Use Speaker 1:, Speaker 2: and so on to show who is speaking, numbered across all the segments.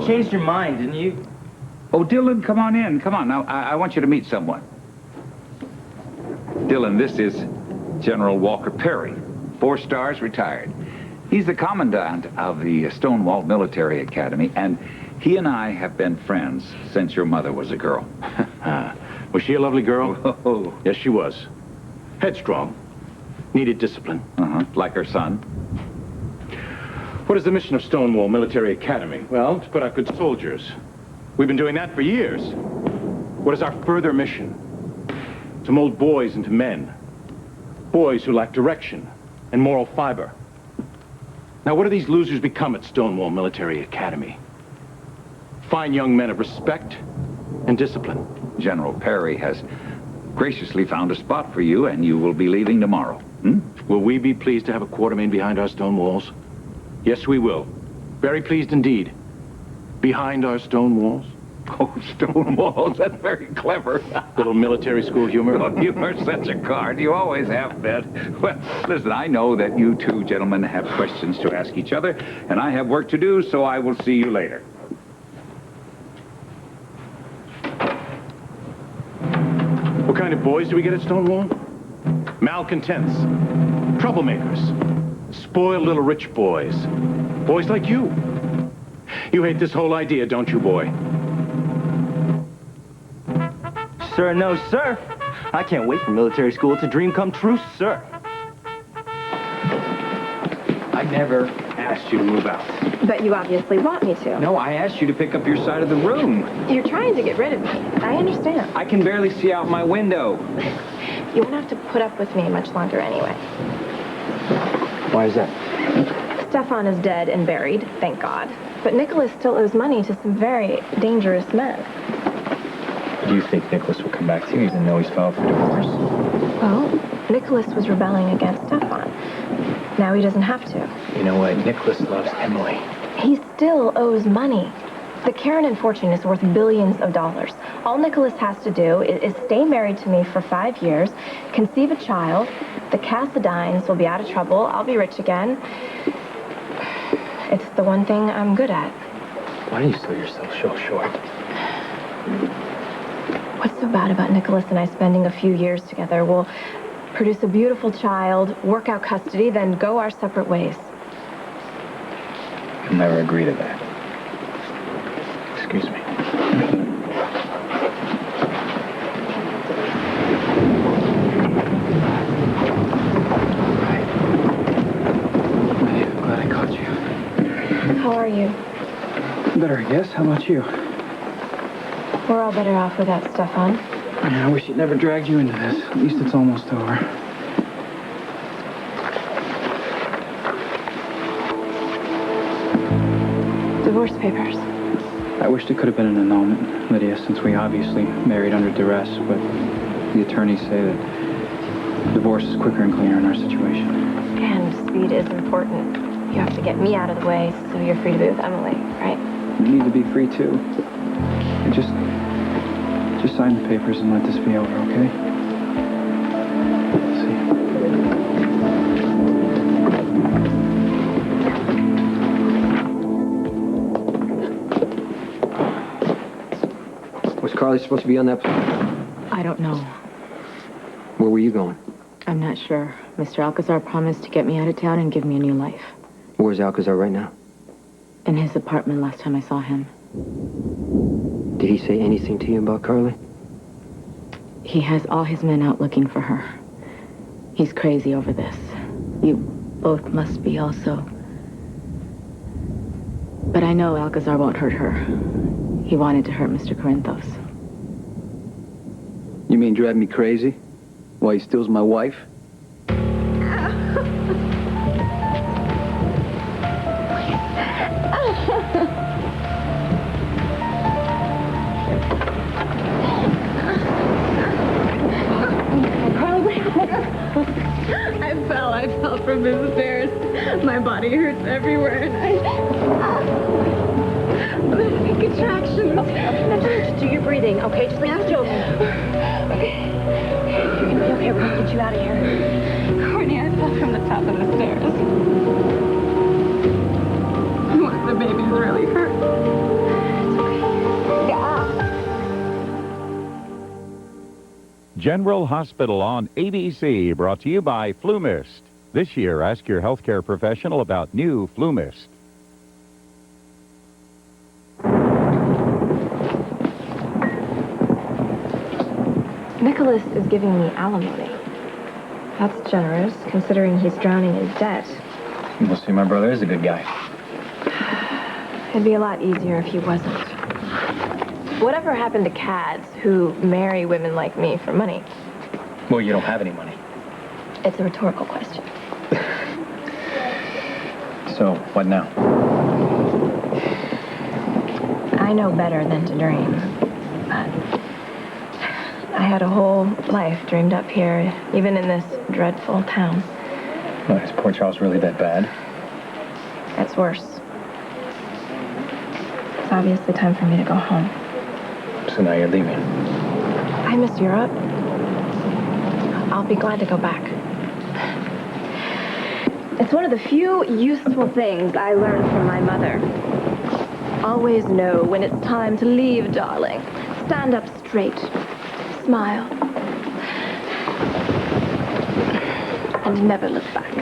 Speaker 1: changed your mind, didn't you?
Speaker 2: Oh, Dillon, come on in. Come on. Now, I want you to meet someone. Dillon, this is General Walker Perry, 4 stars, retired. He's the commandant of the Stonewall Military Academy, and he and I have been friends since your mother was a girl.
Speaker 3: Was she a lovely girl?
Speaker 2: Oh.
Speaker 3: Yes, she was. Headstrong. Needed discipline.
Speaker 2: Like her son.
Speaker 3: What is the mission of Stonewall Military Academy? Well, to put out good soldiers. We've been doing that for years. What is our further mission? To mold boys into men. Boys who lack direction and moral fiber. Now, what do these losers become at Stonewall Military Academy? Fine young men of respect and discipline.
Speaker 2: General Perry has graciously found a spot for you, and you will be leaving tomorrow.
Speaker 3: Will we be pleased to have a quartermain behind our stone walls? Yes, we will. Very pleased indeed. Behind our stone walls?
Speaker 2: Oh, stone walls, that's very clever.
Speaker 3: Little military school humor.
Speaker 2: Oh, you are such a card. You always have been. Well, listen, I know that you two gentlemen have questions to ask each other, and I have work to do, so I will see you later.
Speaker 3: What kind of boys do we get at Stonewall? Malcontents, troublemakers, spoiled little rich boys. Boys like you. You hate this whole idea, don't you, boy?
Speaker 1: Sir, no, sir. I can't wait for military school. It's a dream come true, sir.
Speaker 3: I never asked you to move out.
Speaker 4: But you obviously want me to.
Speaker 1: No, I asked you to pick up your side of the room.
Speaker 4: You're trying to get rid of me. I understand.
Speaker 1: I can barely see out my window.
Speaker 4: You won't have to put up with me much longer anyway.
Speaker 1: Why is that?
Speaker 4: Stefan is dead and buried, thank God. But Nicholas still owes money to some very dangerous men.
Speaker 1: Do you think Nicholas will come back to you even though he's filed for divorce?
Speaker 4: Well, Nicholas was rebelling against Stefan. Now he doesn't have to.
Speaker 1: You know what? Nicholas loves Emily.
Speaker 4: He still owes money. The Karen fortune is worth billions of dollars. All Nicholas has to do is stay married to me for 5 years, conceive a child, the Cassadines will be out of trouble, I'll be rich again. It's the one thing I'm good at.
Speaker 1: Why do you sell yourself so short?
Speaker 4: What's so bad about Nicholas and I spending a few years together? We'll produce a beautiful child, work out custody, then go our separate ways.
Speaker 1: I'll never agree to that. Excuse me. I'm glad I caught you.
Speaker 4: How are you?
Speaker 5: Better, I guess. How about you?
Speaker 4: We're all better off without Stefan.
Speaker 5: I wish it never dragged you into this. At least it's almost over.
Speaker 4: Divorce papers.
Speaker 5: I wished it could have been an annulment, Lydia, since we obviously married under duress, but the attorneys say that divorce is quicker and cleaner in our situation.
Speaker 4: And speed is important. You have to get me out of the way so you're free to be with Emily, right?
Speaker 5: You need to be free, too. And just sign the papers and let this be over, okay? Let's
Speaker 6: see. Was Carly supposed to be on that plane?
Speaker 7: I don't know.
Speaker 6: Where were you going?
Speaker 7: I'm not sure. Mr. Alcazar promised to get me out of town and give me a new life.
Speaker 6: Where's Alcazar right now?
Speaker 7: In his apartment last time I saw him.
Speaker 6: Did he say anything to you about Carly?
Speaker 7: He has all his men out looking for her. He's crazy over this. You both must be also. But I know Alcazar won't hurt her. He wanted to hurt Mr. Corinthos.
Speaker 5: You mean drive me crazy? While he steals my wife?
Speaker 8: I fell from the stairs. My body hurts everywhere, and I'm having contractions.
Speaker 4: Now just do your breathing, okay? Just like it's joking.
Speaker 8: Okay.
Speaker 4: You're gonna be okay. We're gonna get you out of here.
Speaker 8: Courtney, I fell from the top of the stairs. One of the babies really hurt.
Speaker 9: General Hospital on ABC, brought to you by Flu Mist. This year, ask your healthcare professional about new Flu Mist.
Speaker 4: Nicholas is giving me alimony. That's generous, considering he's drowning in debt.
Speaker 5: We'll see, my brother is a good guy.
Speaker 4: It'd be a lot easier if he wasn't. Whatever happened to cads who marry women like me for money?
Speaker 5: Well, you don't have any money.
Speaker 4: It's a rhetorical question.
Speaker 5: So, what now?
Speaker 4: I know better than to dream. But I had a whole life dreamed up here, even in this dreadful town.
Speaker 5: Well, is poor Charles really that bad?
Speaker 4: It's worse. It's obviously time for me to go home.
Speaker 5: So now you're leaving.
Speaker 4: I miss Europe. I'll be glad to go back. It's one of the few useful things I learned from my mother. Always know when it's time to leave, darling. Stand up straight. Smile. And never look back.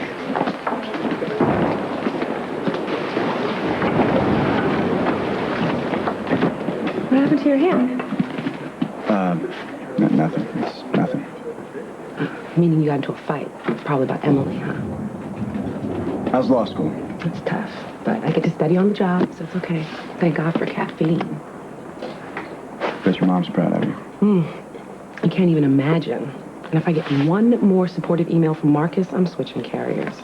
Speaker 4: What happened to your hand?
Speaker 6: Nothing. It's nothing.
Speaker 10: Meaning you got into a fight. Probably about Emily, huh?
Speaker 6: How's law school?
Speaker 10: It's tough, but I get to study on the job, so it's okay. Thank God for caffeine.
Speaker 6: Bet your mom's proud of you.
Speaker 10: You can't even imagine. And if I get one more supportive email from Marcus, I'm switching carriers.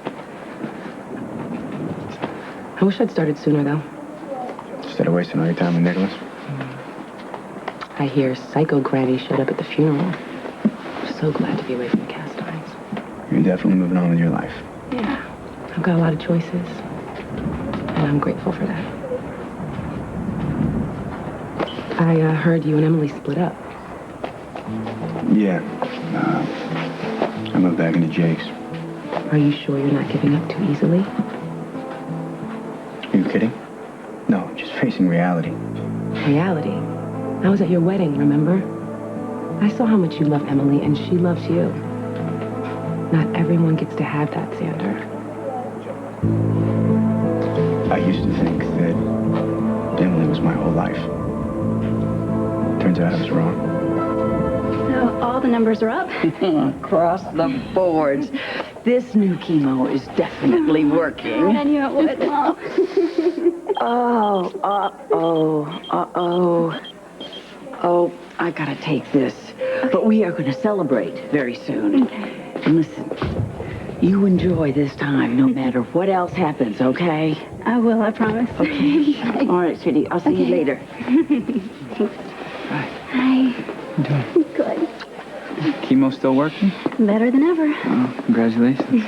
Speaker 10: I wish I'd started sooner, though.
Speaker 6: Instead of wasting all your time with Nicholas.
Speaker 10: I hear Psycho Granny showed up at the funeral. I'm so glad to be away from the cast irons.
Speaker 6: You're definitely moving on with your life.
Speaker 10: Yeah. I've got a lot of choices. And I'm grateful for that. I heard you and Emily split up.
Speaker 6: Yeah. I moved back into Jake's.
Speaker 10: Are you sure you're not giving up too easily?
Speaker 6: Are you kidding? No, just facing reality.
Speaker 10: Reality? I was at your wedding, remember? I saw how much you love Emily, and she loves you. Not everyone gets to have that, Xander.
Speaker 6: I used to think that Emily was my whole life. Turns out I was wrong.
Speaker 8: So all the numbers are up.
Speaker 11: Across the boards. This new chemo is definitely working.
Speaker 8: I knew it would, Mom.
Speaker 11: Oh, I gotta take this. Okay. But we are gonna celebrate very soon.
Speaker 8: Okay.
Speaker 11: And listen, you enjoy this time no matter what else happens, okay?
Speaker 8: I will, I promise.
Speaker 11: Okay. All right, sweetie. I'll see you later.
Speaker 8: Hi.
Speaker 5: How you doing?
Speaker 8: Good.
Speaker 5: Chemo still working?
Speaker 8: Better than ever.
Speaker 5: Oh, congratulations.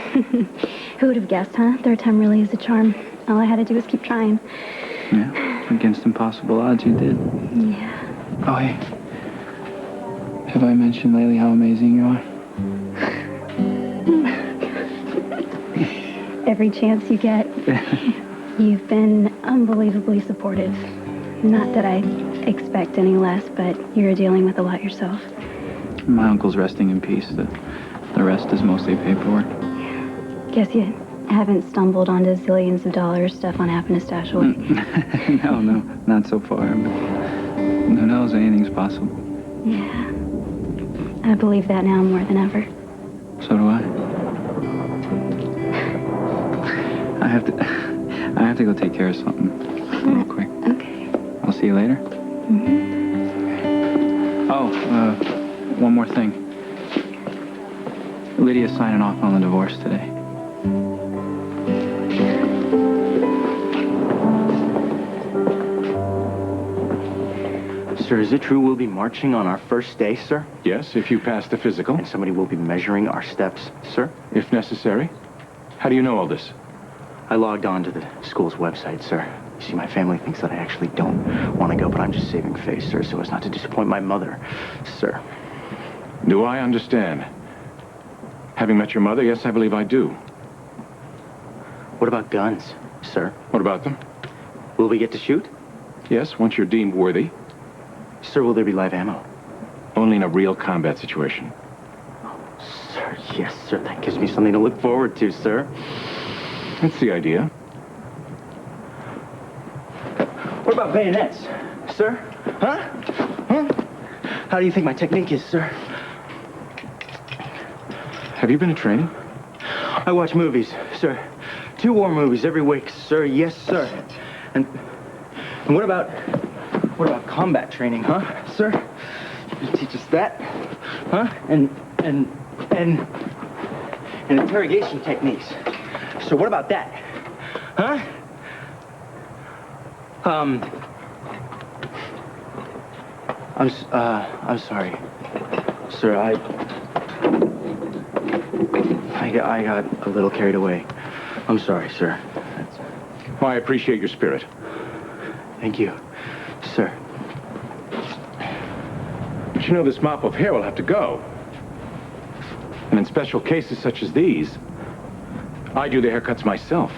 Speaker 8: Who would have guessed, huh? Third time really is a charm. All I had to do was keep trying.
Speaker 5: Yeah, against impossible odds you did.
Speaker 8: Yeah.
Speaker 5: Oh, hey. Have I mentioned lately how amazing you are?
Speaker 8: Every chance you get. You've been unbelievably supportive. Not that I expect any less, but you're dealing with a lot yourself.
Speaker 5: My uncle's resting in peace. The rest is mostly paperwork.
Speaker 8: Yeah. Guess you haven't stumbled onto zillions of dollars stuff on happen to stash away.
Speaker 5: No, not so far. But who knows? Anything's possible.
Speaker 8: Yeah. I believe that now more than ever.
Speaker 5: So do I. I have to go take care of something real quick.
Speaker 8: Okay.
Speaker 5: I'll see you later. Oh, one more thing. Lydia's signing off on the divorce today.
Speaker 1: Sir, is it true we'll be marching on our first day, sir?
Speaker 3: Yes, if you pass the physical.
Speaker 1: And somebody will be measuring our steps, sir?
Speaker 3: If necessary. How do you know all this?
Speaker 1: I logged on to the school's website, sir. You see, my family thinks that I actually don't want to go, but I'm just saving face, sir, so as not to disappoint my mother, sir.
Speaker 3: Do I understand? Having met your mother, yes, I believe I do.
Speaker 1: What about guns, sir?
Speaker 3: What about them?
Speaker 1: Will we get to shoot?
Speaker 3: Yes, once you're deemed worthy.
Speaker 1: Sir, will there be live ammo?
Speaker 3: Only in a real combat situation.
Speaker 1: Sir, yes, sir. That gives me something to look forward to, sir.
Speaker 3: That's the idea.
Speaker 1: What about bayonets, sir? Huh? Huh? How do you think my technique is, sir?
Speaker 3: Have you been to training?
Speaker 1: I watch movies, sir. 2 war movies every week, sir. Yes, sir. And what about combat training, huh, sir? You teach us that, huh? And interrogation techniques. So what about that, huh? I'm sorry, sir. I got a little carried away. I'm sorry, sir.
Speaker 3: Well, I appreciate your spirit.
Speaker 1: Thank you, sir.
Speaker 3: But you know, this mop of hair will have to go. And in special cases such as these, I do the haircuts myself.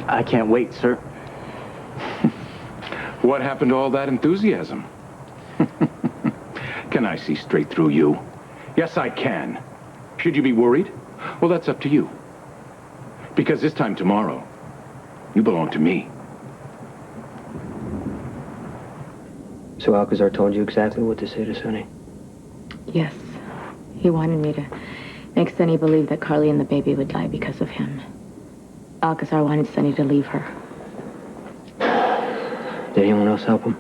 Speaker 1: I can't wait, sir.
Speaker 3: What happened to all that enthusiasm? Can I see straight through you? Yes, I can. Should you be worried? Well, that's up to you. Because this time tomorrow, you belong to me.
Speaker 12: So Alcazar told you exactly what to say to Sonny?
Speaker 7: Yes. He wanted me to make Sonny believe that Carly and the baby would die because of him. Alcazar wanted Sonny to leave her.
Speaker 12: Did anyone else help him?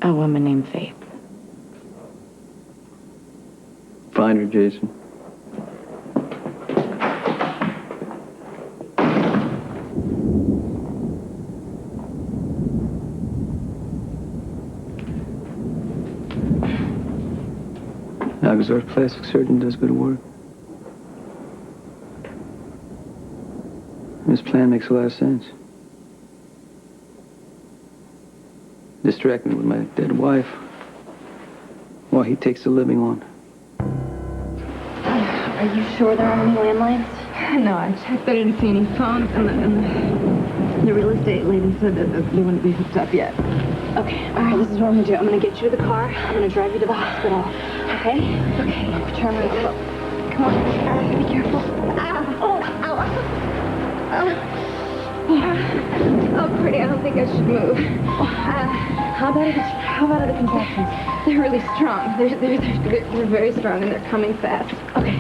Speaker 7: A woman named Faith.
Speaker 12: Find her, Jason. Alcazar's plastic surgeon does good work. His plan makes a lot of sense. Distract me with my dead wife while he takes the living on.
Speaker 8: Are you sure there aren't any landlines?
Speaker 10: No, I checked. I didn't see any phones, and the real estate lady said that they wouldn't be hooked up yet.
Speaker 8: Okay, all right, this is what I'm gonna do. I'm gonna get you to the car. I'm gonna drive you to the hospital. Okay? Okay. Put your arm around me. Come on. Be careful. Ow. Oh, pretty. I don't think I should move. How about the contractions? They're really strong. They're very strong, and they're coming fast. Okay.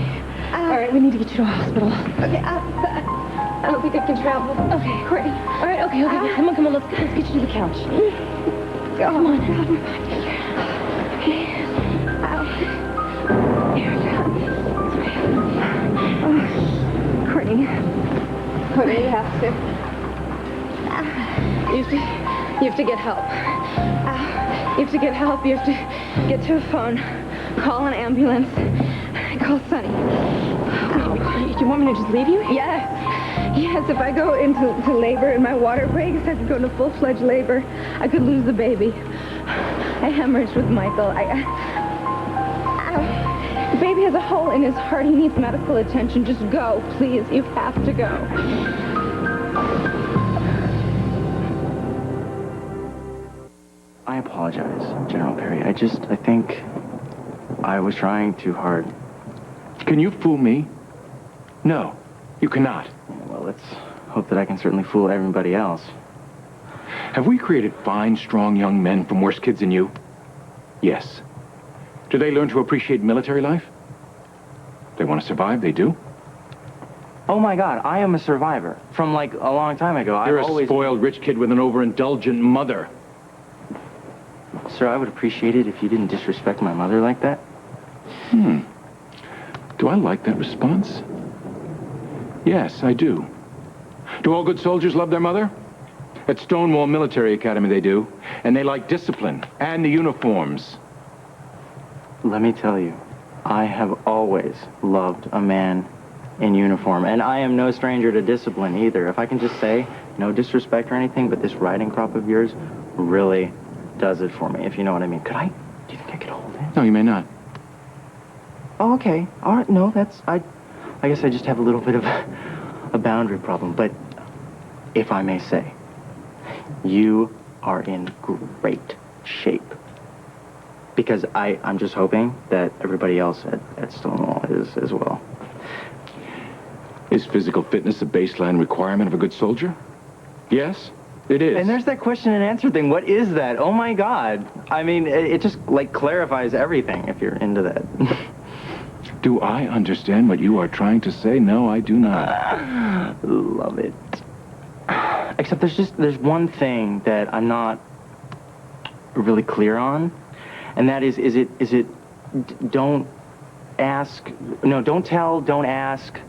Speaker 8: All right, we need to get you to a hospital. Okay. I don't think I can travel. Okay, Courtney. All right. Okay. Come on. Let's get you to the couch. Come on. Okay. Ow. There we go. Oh, Courtney, you have to. You have to get help. You have to get help. You have to get to a phone. Call an ambulance. Call Sonny.
Speaker 10: You want me to just leave you?
Speaker 8: Yes. Yes, if I go into labor and my water breaks, I could go into full-fledged labor. I could lose the baby. I hemorrhaged with Michael. The baby has a hole in his heart. He needs medical attention. Just go, please. You have to go.
Speaker 1: I apologize, General Perry. I think I was trying too hard.
Speaker 3: Can you fool me? No, you cannot.
Speaker 1: Well, let's hope that I can certainly fool everybody else.
Speaker 3: Have we created fine, strong young men from worse kids than you? Yes. Do they learn to appreciate military life? They want to survive, they do.
Speaker 1: Oh my God, I am a survivor from like a long time ago.
Speaker 3: You're a spoiled rich kid with an overindulgent mother.
Speaker 1: Sir, I would appreciate it if you didn't disrespect my mother like that.
Speaker 3: Do I like that response? Yes, I do. Do all good soldiers love their mother? At Stonewall Military Academy they do. And they like discipline and the uniforms.
Speaker 1: Let me tell you, I have always loved a man in uniform. And I am no stranger to discipline either. If I can just say no disrespect or anything, but this riding crop of yours really does it for me, if you know what I mean. Do you think I could hold it?
Speaker 3: No, you may not.
Speaker 1: Oh, okay. All right, no, I guess I just have a little bit of a boundary problem, but if I may say, you are in great shape. Because I'm just hoping that everybody else at Stonewall is as well.
Speaker 3: Is physical fitness a baseline requirement of a good soldier? Yes, it is.
Speaker 1: And there's that question and answer thing. What is that? Oh my God. I mean, it just like clarifies everything if you're into that.
Speaker 3: Do I understand what you are trying to say? No, I do not.
Speaker 1: Love it. Except there's one thing that I'm not really clear on, and that is it don't ask, no, don't tell, don't ask,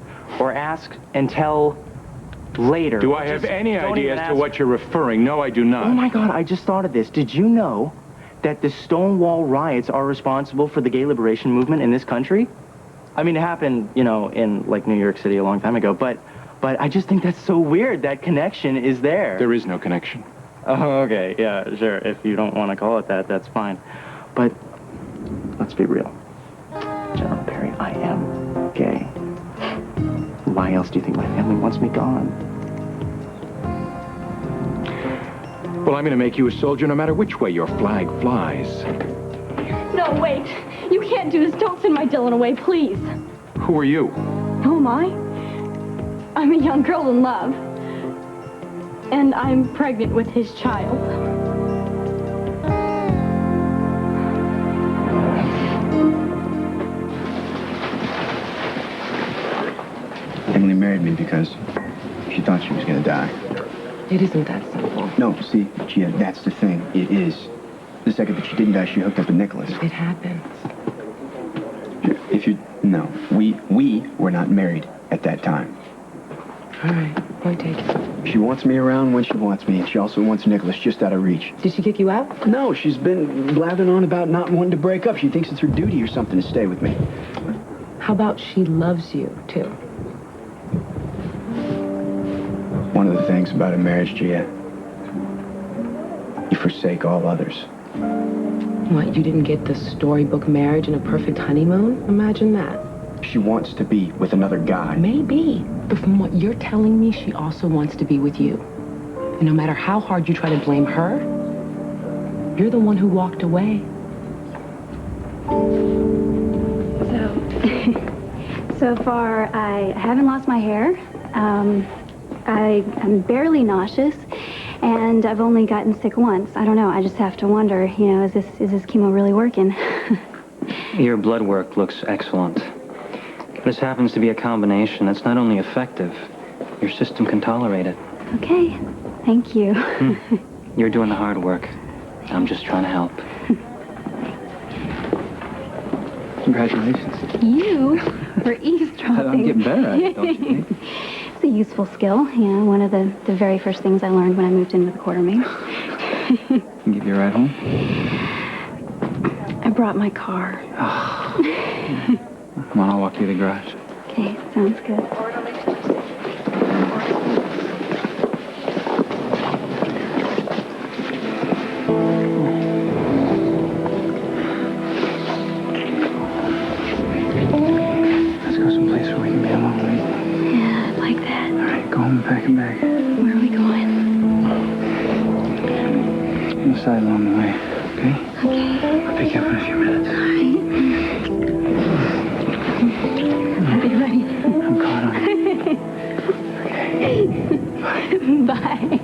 Speaker 1: or ask and tell later.
Speaker 3: Do I have any idea as to what you're referring? No, I do not.
Speaker 1: Oh my God, I just thought of this. Did you know that the Stonewall riots are responsible for the gay liberation movement in this country? I mean, it happened, you know, in like New York City a long time ago, but I just think that's so weird. That connection is there.
Speaker 3: There is no connection.
Speaker 1: Oh, okay, yeah, sure. If you don't want to call it that, that's fine. But let's be real. General Perry, I am gay. Why else do you think my family wants me gone?
Speaker 3: Well, I'm going to make you a soldier no matter which way your flag flies.
Speaker 8: No, wait. You can't do this. Don't send my Dillon away, please.
Speaker 3: Who are you?
Speaker 8: Who am I? I'm a young girl in love. And I'm pregnant with his child.
Speaker 6: Emily married me because she thought she was going to die.
Speaker 10: It isn't that simple.
Speaker 6: No, see, Gia, that's the thing. It is. The second that she didn't die, she hooked up with Nicholas.
Speaker 10: It happens.
Speaker 6: No, we were not married at that time.
Speaker 10: All right, point taken.
Speaker 6: She wants me around when she wants me, and she also wants Nicholas just out of reach.
Speaker 10: Did she kick you out?
Speaker 6: No, she's been blathering on about not wanting to break up. She thinks it's her duty or something to stay with me.
Speaker 10: How about she loves you, too?
Speaker 6: One of the things about a marriage, Gia, you forsake all others.
Speaker 10: What, you didn't get the storybook marriage and a perfect honeymoon? Imagine that.
Speaker 6: She wants to be with another guy.
Speaker 10: Maybe. But from what you're telling me, she also wants to be with you. And no matter how hard you try to blame her, you're the one who walked away.
Speaker 8: So far, I haven't lost my hair. I'm barely nauseous, and I've only gotten sick once. I don't know. I just have to wonder, you know, is this chemo really working?
Speaker 12: Your blood work looks excellent. This happens to be a combination that's not only effective, your system can tolerate it.
Speaker 8: Okay. Thank you.
Speaker 12: You're doing the hard work. I'm just trying to help.
Speaker 6: Congratulations.
Speaker 8: You were eavesdropping.
Speaker 6: I'm getting better at it, don't you think?
Speaker 8: It's a useful skill. You know, one of the very first things I learned when I moved in with a quartermain.
Speaker 5: Can give you a ride home?
Speaker 8: I brought my car.
Speaker 5: Come on, I'll walk you to the garage.
Speaker 8: Okay, sounds good.
Speaker 5: Let's go someplace where we can be alone.
Speaker 8: Yeah, I'd like that.
Speaker 5: All right, go home and pack a bag.
Speaker 8: Where are we going?
Speaker 5: On the side along the way, okay?
Speaker 8: Okay.
Speaker 5: I'll pick you up in a few minutes.
Speaker 8: All right. Are you ready?
Speaker 5: I'm caught on. Okay.
Speaker 8: Bye.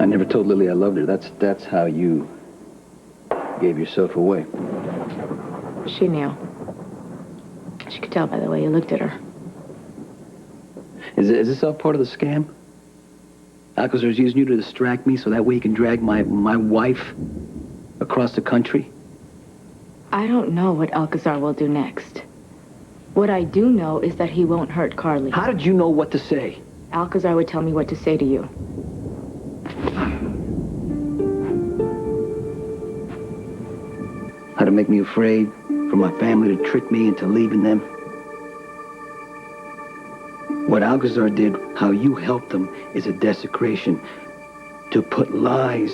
Speaker 12: I never told Lily I loved her. That's how you gave yourself away.
Speaker 7: She knew. She could tell by the way you looked at her.
Speaker 12: Is this all part of the scam? Alcazar's using you to distract me so that way he can drag my wife across the country?
Speaker 7: I don't know what Alcazar will do next. What I do know is that he won't hurt Carly.
Speaker 12: How did you know what to say?
Speaker 7: Alcazar would tell me what to say to you.
Speaker 12: How to make me afraid, for my family to trick me into leaving them? What Alcazar did, how you helped him, is a desecration. To put lies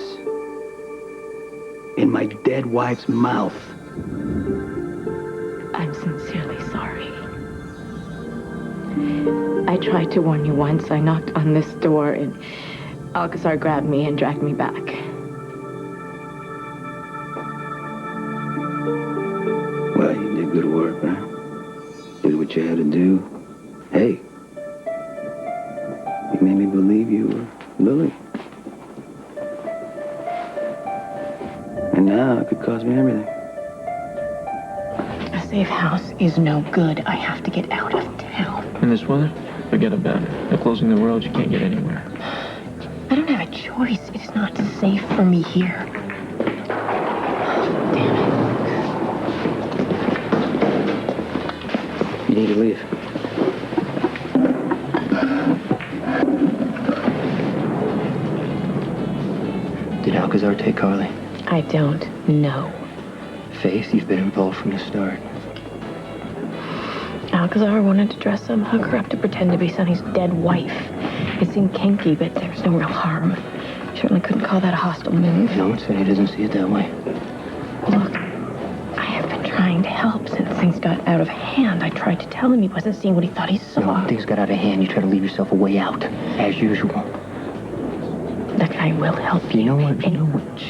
Speaker 12: in my dead wife's mouth.
Speaker 7: I'm sincerely sorry. I tried to warn you once. I knocked on this door, and Alcazar grabbed me and dragged me back.
Speaker 12: Well, you did good work, huh? Did what you had to do. Hey, you made me believe you were Lily. And now it could cost me everything.
Speaker 10: A safe house is no good. I have to get out of town.
Speaker 13: In this weather, forget about it. They're closing the roads. You can't get anywhere.
Speaker 10: I don't have a choice. It's not safe for me here.
Speaker 12: You need to leave. Did Alcazar take Carly?
Speaker 10: I don't know.
Speaker 12: Faith, you've been involved from the start.
Speaker 10: Alcazar wanted to dress up, hook her up to pretend to be Sonny's dead wife. It seemed kinky, but there was no real harm. Certainly couldn't call that a hostile move.
Speaker 12: No, Sonny doesn't see it that way.
Speaker 10: Look, I have been trying to help since things got out of hand. I tried to tell him he wasn't seeing what he thought he saw.
Speaker 12: No, when things got out of hand, you try to leave yourself a way out, as usual.
Speaker 10: Look, I will help you.
Speaker 12: You know what? You know what?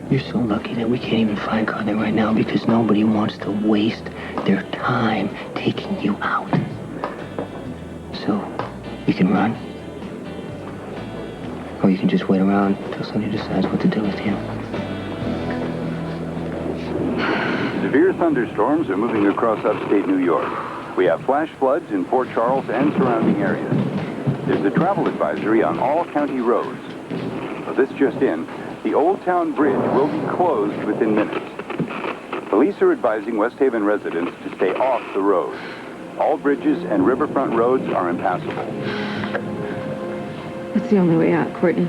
Speaker 12: You're so lucky that we can't even find Carly right now because nobody wants to waste their time taking you out. So, you can run. Or you can just wait around until somebody decides what to do with you.
Speaker 14: Severe thunderstorms are moving across upstate New York. We have flash floods in Port Charles and surrounding areas. There's a travel advisory on all county roads. This just in, the Old Town Bridge will be closed within minutes. Police are advising West Haven residents to stay off the road. All bridges and riverfront roads are impassable.
Speaker 8: That's the only way out, Courtney.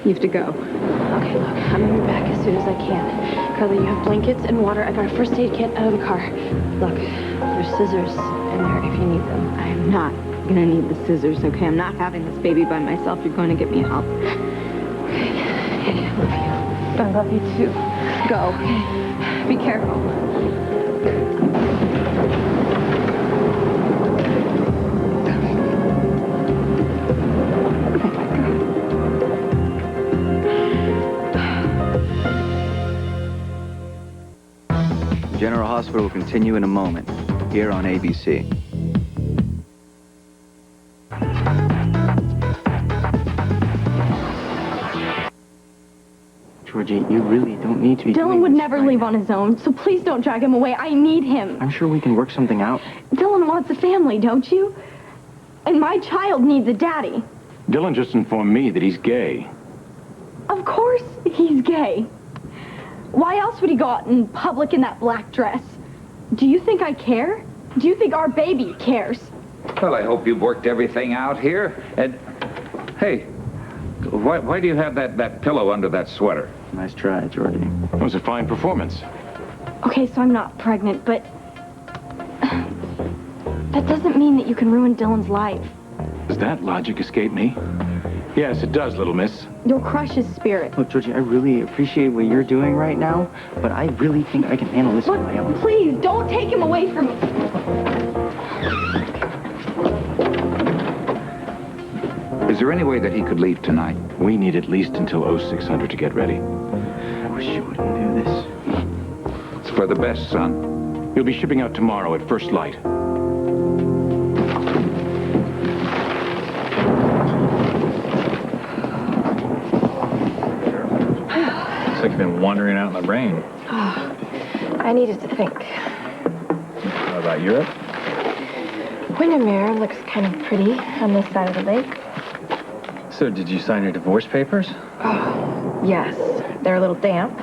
Speaker 8: You have to go.
Speaker 4: Okay, look, I'm gonna be back as soon as I can. Carly, you have blankets and water. I got a first aid kit out of the car. Look, there's scissors in there if you need them.
Speaker 8: I am not gonna need the scissors, okay? I'm not having this baby by myself. You're going to get me help. Okay. I love you. I love you too. Go, okay? Be careful.
Speaker 6: General Hospital will continue in a moment, here on ABC.
Speaker 1: Georgie, you really don't need to be
Speaker 8: Dillon would never leave on his own, so please don't drag him away. I need him.
Speaker 1: I'm sure we can work something out.
Speaker 8: Dillon wants a family, don't you? And my child needs a daddy.
Speaker 3: Dillon just informed me that he's gay.
Speaker 8: Of course he's gay. Why else would he go out in public in that black dress? Do you think I care? Do you think our baby cares?
Speaker 2: Well, I hope you've worked everything out here. And, hey, why do you have that pillow under that sweater?
Speaker 1: Nice try, Georgie.
Speaker 3: That was a fine performance.
Speaker 8: Okay, so I'm not pregnant, but that doesn't mean that you can ruin Dillon's life.
Speaker 3: Does that logic escape me? Yes, it does, little miss.
Speaker 8: You'll crush his spirit.
Speaker 1: Look, Georgie, I really appreciate what you're doing right now, but I really think I can handle this on my own.
Speaker 8: Please, don't take him away from me.
Speaker 2: Is there any way that he could leave tonight?
Speaker 3: We need at least until 0600 to get ready.
Speaker 1: I wish you wouldn't do this.
Speaker 2: It's for the best, son.
Speaker 3: You'll be shipping out tomorrow at first light.
Speaker 5: Looks like you've been wandering out in the rain.
Speaker 4: Oh, I needed to think.
Speaker 5: How about Europe?
Speaker 4: Windermere looks kind of pretty on this side of the lake.
Speaker 5: So, did you sign your divorce papers?
Speaker 4: Oh, yes. They're a little damp,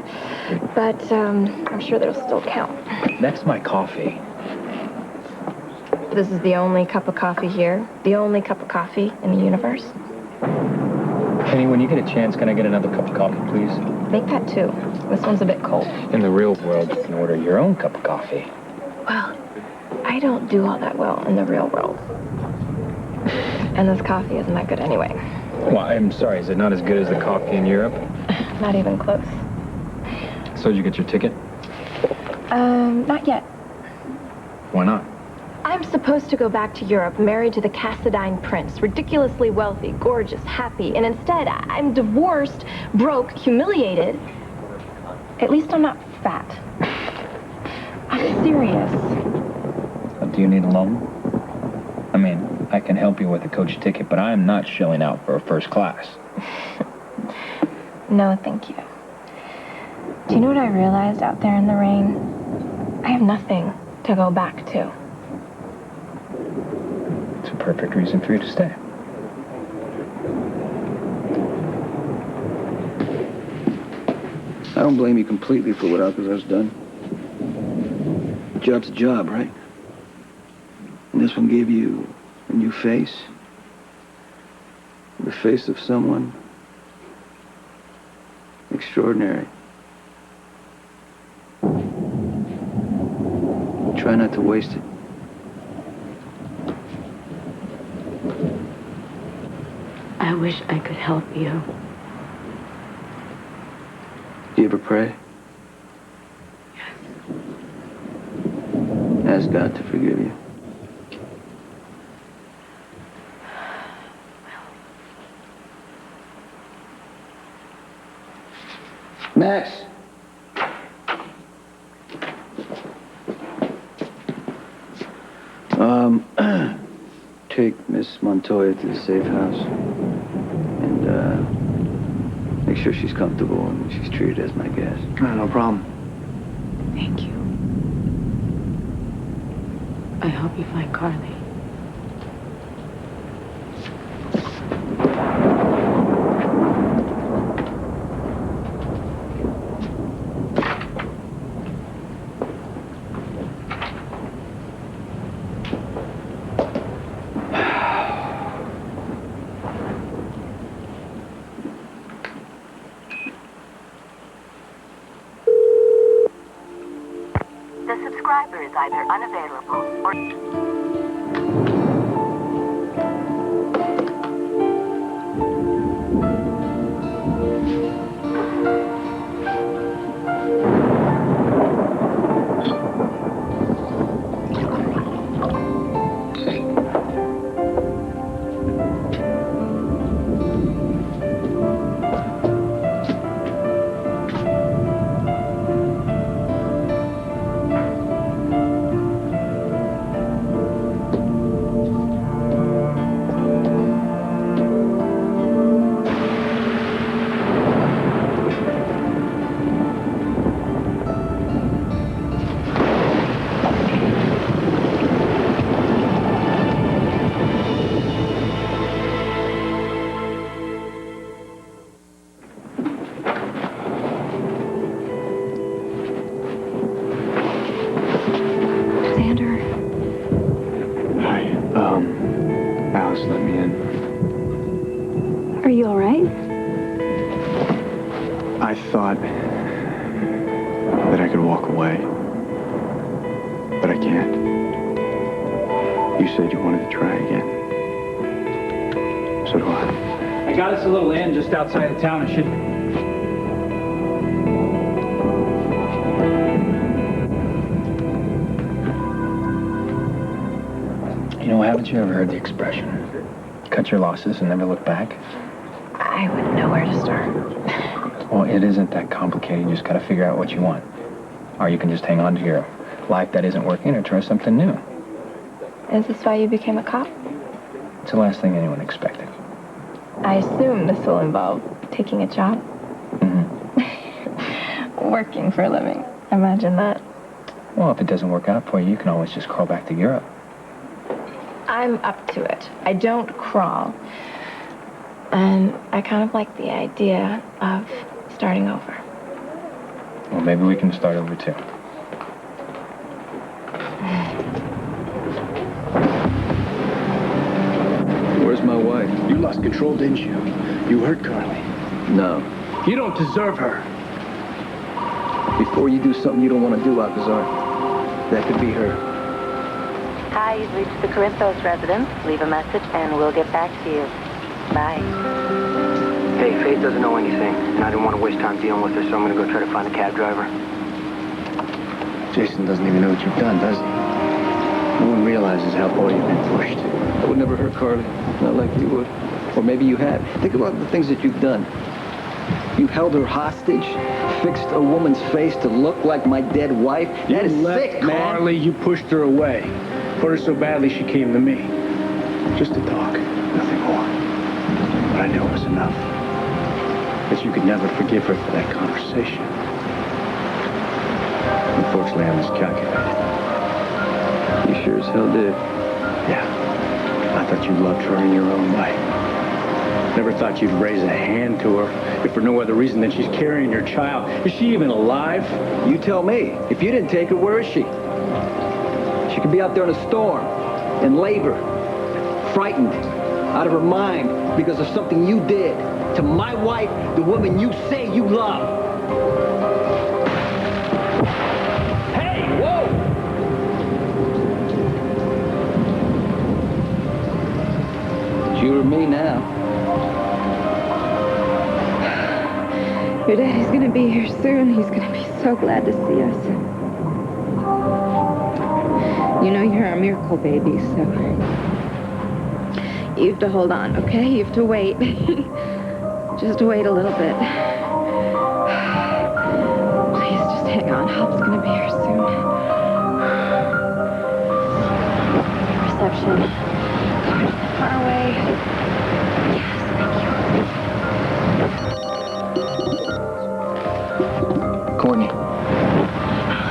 Speaker 4: but I'm sure they'll still count.
Speaker 5: That's my coffee.
Speaker 4: This is the only cup of coffee here. The only cup of coffee in the universe.
Speaker 5: Penny, when you get a chance, can I get another cup of coffee, please?
Speaker 4: Make that too. This one's a bit cold.
Speaker 5: In the real world, you can order your own cup of coffee.
Speaker 4: Well, I don't do all that well in the real world. And this coffee isn't that good anyway.
Speaker 5: Well, I'm sorry, is it not as good as the coffee in Europe?
Speaker 4: Not even close.
Speaker 5: So did you get your ticket?
Speaker 4: Not yet.
Speaker 5: Why not?
Speaker 4: I'm supposed to go back to Europe, married to the Cassadine prince, ridiculously wealthy, gorgeous, happy, and instead I'm divorced, broke, humiliated. At least I'm not fat. I'm serious.
Speaker 5: Do you need a loan? I mean, I can help you with a coach ticket, but I'm not shelling out for a first class.
Speaker 4: No, thank you. Do you know what I realized out there in the rain? I have nothing to go back to.
Speaker 5: It's a perfect reason for you to stay.
Speaker 6: I don't blame you completely for what Alcazar's done. Job's a job, right? And this one gave you a new face. The face of someone extraordinary. Try not to waste it.
Speaker 7: I wish I could help you.
Speaker 6: Do you ever pray?
Speaker 7: Yes.
Speaker 6: Ask God to forgive you. Max! Take Miss Montoya to the safe house. And, make sure she's comfortable and she's treated as my guest. No problem.
Speaker 7: Thank you. I hope you find Carly.
Speaker 15: The subscriber is either unavailable or...
Speaker 6: Alice let me in.
Speaker 8: Are you all right?
Speaker 6: I thought that I could walk away, but I can't. You said you wanted to try again. So do I.
Speaker 5: I got us a little inn just outside of town. It should... You know, haven't you ever heard the expression, cut your losses and never look back?
Speaker 4: I wouldn't know where to start.
Speaker 5: Well, it isn't that complicated. You just gotta figure out what you want. Or you can just hang on to your life that isn't working or try something new.
Speaker 4: Is this why you became a cop?
Speaker 5: It's the last thing anyone expected.
Speaker 4: I assume this will involve taking a job.
Speaker 5: Mm-hmm.
Speaker 4: Working for a living. Imagine that.
Speaker 5: Well, if it doesn't work out for you, you can always just crawl back to Europe.
Speaker 4: I'm up to it. I don't crawl. And I kind of like the idea of starting over.
Speaker 5: Well, maybe we can start over too.
Speaker 6: Where's my wife?
Speaker 12: You lost control, didn't you? You hurt Carly.
Speaker 6: No.
Speaker 12: You don't deserve her.
Speaker 6: Before you do something you don't want to do, Alcazar, that could be her.
Speaker 4: Hi,
Speaker 15: Hi, you've reached the Corinthos residence. Leave a message and we'll get back to you. Bye.
Speaker 12: Hey, Faith doesn't know anything, and I didn't want to waste time dealing with her, so I'm going to go try to find a cab driver.
Speaker 6: Jason doesn't even know what you've done, does he? No one realizes how far you've been pushed.
Speaker 16: I would never hurt Carly, not like you would. Or maybe you had. Think about the things that you've done. You held her hostage, fixed a woman's face to look like my dead wife. That is sick, man.
Speaker 17: Carly, you pushed her away. Put her so badly she came to me. Just to talk, nothing more. But I knew it was enough. That you could never forgive her for that conversation. Unfortunately, I miscalculated.
Speaker 16: You sure as hell did.
Speaker 17: Yeah. I thought you loved her in your own way. Never thought you'd raise a hand to her, if for no other reason than she's carrying your child. Is she even alive?
Speaker 16: You tell me. If you didn't take her, where is she? She could be out there in a storm, in labor, frightened, out of her mind because of something you did to my wife, the woman you say you love. Hey, whoa! It's you or me now.
Speaker 8: Your daddy's gonna be here soon. He's gonna be so glad to see us. You know you're our miracle baby, so you have to hold on, okay? You have to wait. Just wait a little bit. Please, just hang on. Help's gonna be here soon. Reception. God, far away. Yes, thank you.
Speaker 16: Courtney,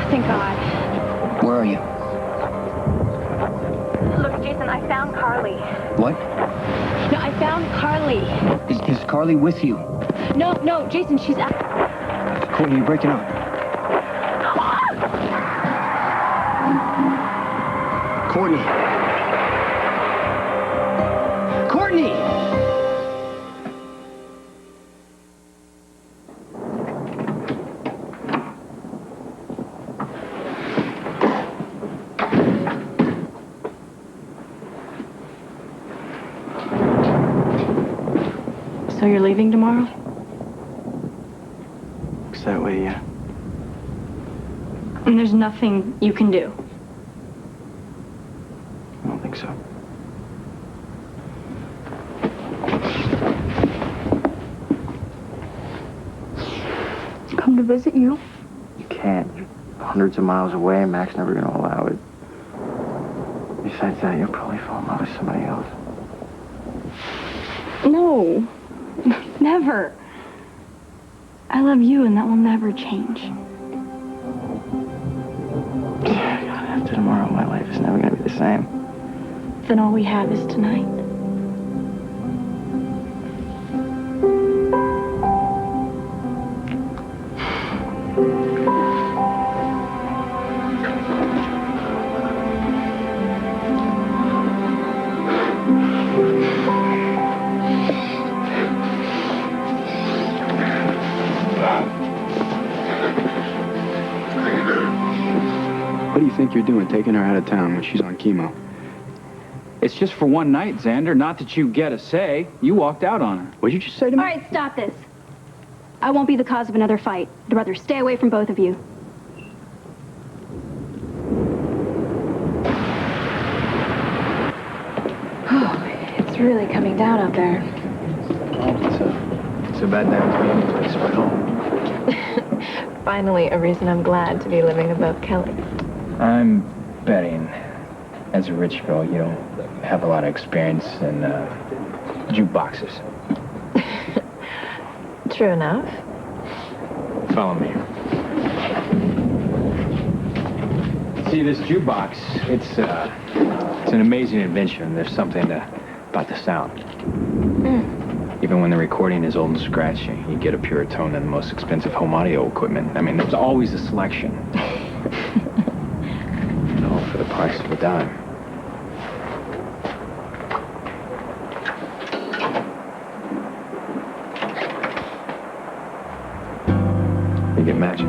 Speaker 8: Thank God.
Speaker 16: where are you?
Speaker 15: Look, Jason, I found Carly.
Speaker 16: What?
Speaker 8: No, I found Carly.
Speaker 16: Is Carly with you?
Speaker 8: No, Jason, she's out.
Speaker 16: Courtney, you're breaking up. Courtney. Courtney!
Speaker 7: So you're leaving tomorrow?
Speaker 6: Looks that way, yeah.
Speaker 7: And there's nothing you can do?
Speaker 6: I don't think so.
Speaker 7: Come to visit you?
Speaker 6: You can't. You're hundreds of miles away. Mac's never going to allow it. Besides that, you'll probably fall in love with somebody else.
Speaker 7: No. Never. I love you, and that will never change.
Speaker 6: God, after tomorrow, my life is never going to be the same.
Speaker 7: Then all we have is tonight.
Speaker 6: What do you think you're doing, taking her out of town when she's on chemo?
Speaker 5: It's just for one night, Xander. Not that you get a say. You walked out on her.
Speaker 6: What'd you just say to me?
Speaker 18: All right, stop this. I won't be the cause of another fight. I'd rather stay away from both of you.
Speaker 4: Oh, it's really coming down out there.
Speaker 6: It's a bad night for me anyways, but home.
Speaker 4: Finally, a reason I'm glad to be living above Kelly.
Speaker 19: I'm betting, as a rich girl, you don't have a lot of experience in jukeboxes.
Speaker 4: True enough.
Speaker 19: Follow me.
Speaker 5: See, this jukebox,
Speaker 19: It's an amazing invention. There's something about the sound. Even when the recording is old and scratchy, you get a purer tone than the most expensive home audio equipment. I mean, there's always a selection. All for the price of a dime. You get magic.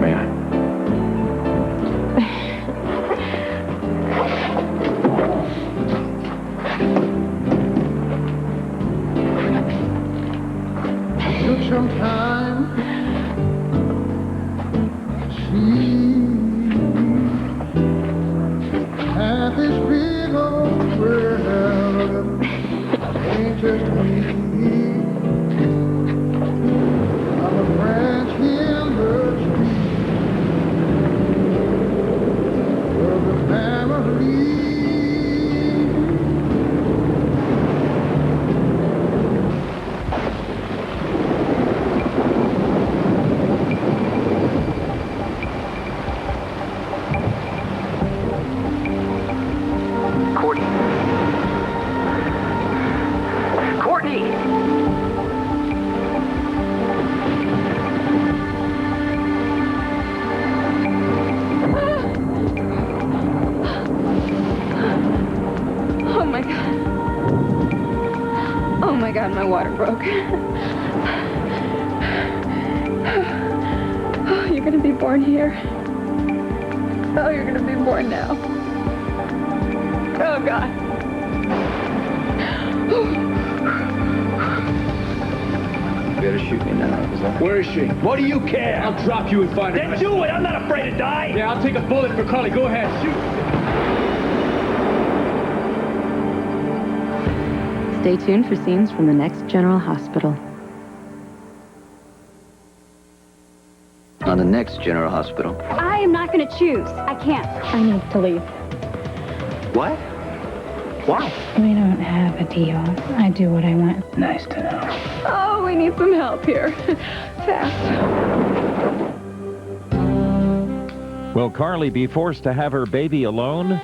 Speaker 19: May I?
Speaker 20: sometime. She had this big old world. Ain't just me. I'm a branch in the tree of the family.
Speaker 8: Oh my God. Oh my God, my water broke. Oh, you're gonna be born here. Oh, you're gonna be born now. Oh God.
Speaker 16: You better shoot me now.
Speaker 17: Where is she? What do you care? I'll drop you and find her.
Speaker 16: Then do it! I'm not afraid to die!
Speaker 17: Yeah, I'll take a bullet for Carly. Go ahead, shoot.
Speaker 7: Stay tuned for scenes from the next General Hospital.
Speaker 16: On the next General Hospital.
Speaker 18: I am not going to choose. I can't.
Speaker 4: I need to leave.
Speaker 16: What? Why?
Speaker 4: We don't have a deal. I do what I want.
Speaker 17: Nice to know.
Speaker 8: Oh, we need some help here. Fast.
Speaker 9: Will Carly be forced to have her baby alone?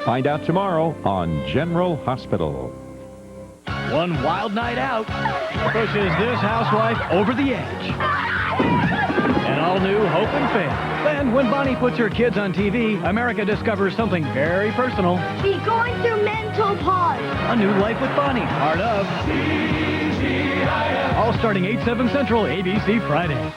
Speaker 9: Find out tomorrow on General Hospital.
Speaker 21: One wild night out pushes this housewife over the edge. An all-new hope and faith. Then, when Bonnie puts her kids on TV, America discovers something very personal.
Speaker 22: She's going through mental pause.
Speaker 21: A New Life with Bonnie, part of... All starting 8/7 Central, ABC Friday.